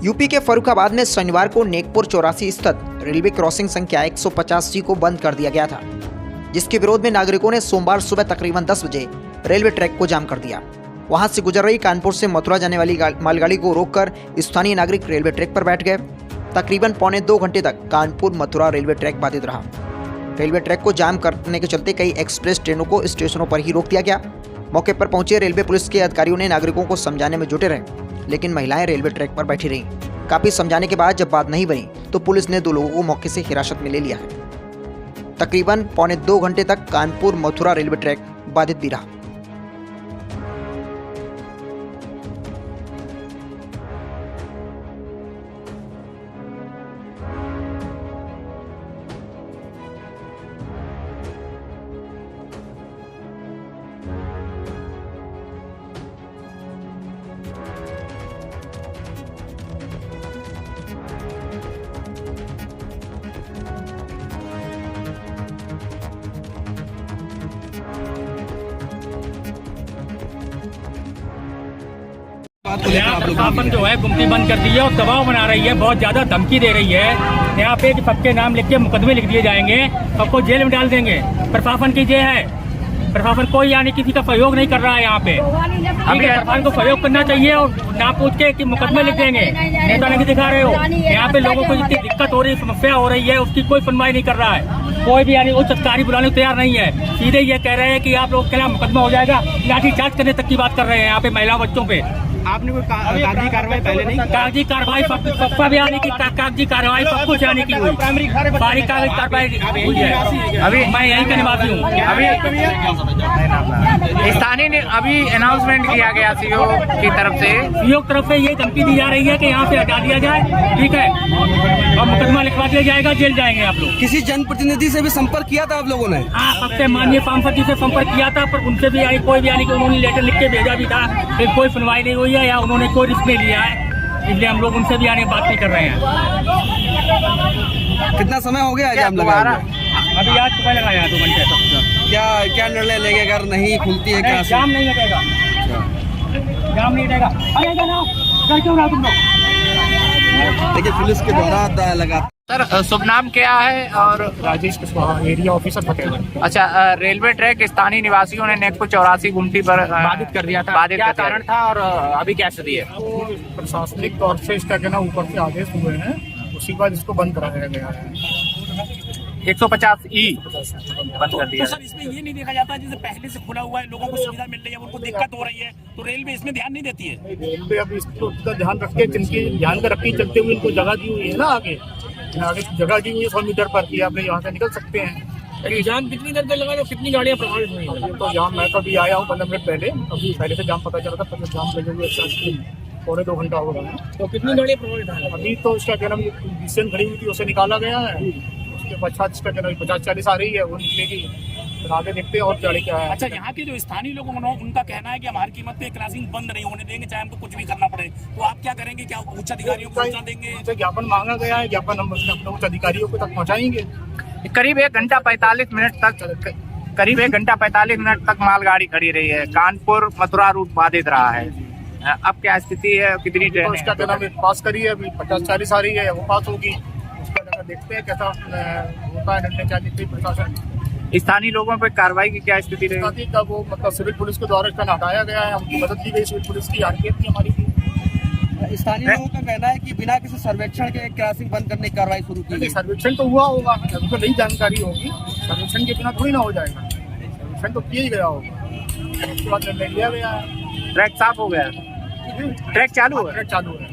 UP के फर्रुखाबाद में शनिवार को नेकपुर चौरासी स्थित रेलवे क्रॉसिंग संख्या 150C को बंद कर दिया गया था, जिसके विरोध में नागरिकों ने सोमवार सुबह तकरीबन 10 बजे रेलवे ट्रैक को जाम कर दिया। वहां से गुजर रही कानपुर से मथुरा जाने वाली मालगाड़ी को रोककर स्थानीय नागरिक रेलवे ट्रैक पर बैठ गए। तकरीबन पौने 2 घंटे तक कानपुर मथुरा रेलवे ट्रैक बाधित रहा। रेलवे ट्रैक को जाम करने के चलते कई एक्सप्रेस ट्रेनों को स्टेशनों पर ही रोक दिया गया। मौके पर पहुंचे रेलवे पुलिस के अधिकारियों ने नागरिकों को समझाने में जुटे रहे, लेकिन महिलाएं रेलवे ट्रैक पर बैठी रहीं। काफी समझाने के बाद जब बात नहीं बनी तो पुलिस ने 2 लोगों को मौके से हिरासत में ले लिया है। तकरीबन पौने 2 घंटे तक कानपुर मथुरा रेलवे ट्रैक बाधित भी रहा। यहाँ प्रशासन जो है गुमटी बंद कर दी है और दबाव बना रही है, बहुत ज्यादा धमकी दे रही है। यहाँ पे सबके नाम लिख के मुकदमे लिख दिए जाएंगे, सबको जेल में डाल देंगे। प्रशासन की ये है, प्रशासन कोई यानी किसी का सहयोग नहीं कर रहा है यहाँ पे। अभी प्रशासन को सहयोग करना चाहिए और ना पूछ के कि मुकदमे लिख देंगे। नेता नहीं दिखा रहे हो, यहाँ पे लोगों को जितनी दिक्कत हो रही है, समस्या हो रही है, उसकी कोई सुनवाई नहीं कर रहा है। कोई भी यानी उच्च अधिकारी बुलाने को तैयार नहीं है। सीधे ये कह रहे हैं कि आप लोग के खिलाफ मुकदमा हो जाएगा, लाठीचार्ज करने तक की बात कर रहे हैं यहाँ पे महिला बच्चों पे। आपने कोई कागजी कार्रवाई पहले नहीं? कागजी कार्रवाई सब भी आने की कागजी कार्रवाई सब कुछ आने की हुई, सारी कागजी कार्रवाई हुई है। अभी मैं यहीं का निवासी हूँ। अभी स्थानीय ने अभी अनाउंसमेंट किया गया सीओ की तरफ से, सीओ की तरफ से ये धमकी दी जा रही है कि यहाँ से हटा दिया जाए, ठीक है, और मुकदमा लिखवा दिया जाएगा, जेल जाएंगे आप लोग। किसी जनप्रतिनिधि से भी संपर्क किया था आप लोगों ने? हाँ, सबसे माननीय सांसद जी से संपर्क किया था, पर उनसे भी कोई भी यानी कि उन्होंने लेटर लिख के भेजा भी था, लेकिन कोई सुनवाई नहीं हुई है या उन्होंने कोई रिस्क नहीं लिया है, इसलिए हम लोग उनसे भी आने बात नहीं कर रहे हैं। कितना समय हो गया जाम लगाया? अभी आज सुबह लगाया 2 घंटे तक। क्या निर्णय लेंगे अगर नहीं खुलती है? क्या जाम नहीं लगेगा, जाम नहीं लगेगा। अरे कर क्यों रहा तुम लोग? देखिए पुलिस के द्वारा लगा। सर शुभ नाम क्या है? और राजेश कुशवाहा, एरिया ऑफिसर फतेहगढ़। अच्छा, रेलवे ट्रैक स्थानीय निवासियों ने नेकपुर चौरासी गुमटी पर बाधित कर दिया था। बाधित क्या कर दिया कारण था और अभी क्या स्थिति है? तो प्रशासनिक तौर से इसका कहना ऊपर से आदेश हुए हैं, उसी के बाद इसको बंद कराया गया है। 150E बंद कर दिया। तो सर इसमें ये नहीं देखा जाता जैसे पहले से खुला हुआ है, लोगों को सुविधा मिल रही है, उनको दिक्कत हो रही है, तो रेलवे इसमें ध्यान नहीं देती है? रेलवे अब इसको ध्यान रख के ध्यान में रखते चलते हुए इनको जगह दी हुई है ना, आगे जगह दी हुई है 100 मीटर पर कि आप यहाँ से निकल सकते हैं। जाम कितनी देर तक लगा, कितनी गाड़ियाँ प्रभावित हुई हैं? तो जाम मैं कभी आया हूँ 15 मिनट पहले, अभी पहले से जाम पता चला था, पहले जाम लगे हुए पौने 2 घंटा हो गया है। तो कितनी गाड़ियाँ प्रभावित हैं? अभी तो इसका कहना डिसीजन खड़ी हुई थी, उसे निकाला गया है। उसके पश्चात इसका कहना 50-40 आ रही है, वो निकलेगी, फिर आगे देखते हैं और गाड़ी क्या है। अच्छा, यहाँ के जो स्थानीय लोग उनका कहना है कि हमारी कीमत पे क्रॉसिंग बंद नहीं होने देंगे, चाहे हमको कुछ भी करना पड़े। तो आप क्या करेंगे? क्या उच्च अधिकारियों को सूचना देंगे? ज्ञापन मांगा गया है, ज्ञापन हम अपने उच्च अधिकारियों को तक पहुँचाएंगे। करीब 1 घंटा 45 मिनट तक मालगाड़ी खड़ी रही है। कानपुर मथुरा रूट बाधित रहा है। अब क्या स्थिति है? कितनी ट्रेन? तो इसका कहना पास करी है, अभी 50-40 आ रही है, वो पास होगी। उसका देखते हैं कैसा होता है निर्णय, क्या देखते हैं प्रशासन। स्थानीय लोगों पर कार्रवाई की क्या स्थिति रही? का वो मतलब सिविल पुलिस के द्वारा इसका हटाया गया है, उनकी मदद की गई, सिविल पुलिस की, आरपीएफ की हमारी। स्थानीय लोगों का कहना है कि बिना किसी सर्वेक्षण के क्रॉसिंग बंद करने की कार्रवाई शुरू की गई। सर्वेक्षण तो हुआ होगा, उनको नई जानकारी होगी। सर्वेक्षण के बिना थोड़ी ना हो जाएगा, सर्वेक्षण तो किया ही गया होगा, उसके बाद निर्णय लिया गया है। ट्रैक साफ हो गया, ट्रैक चालू है। ट्रैक चालू है।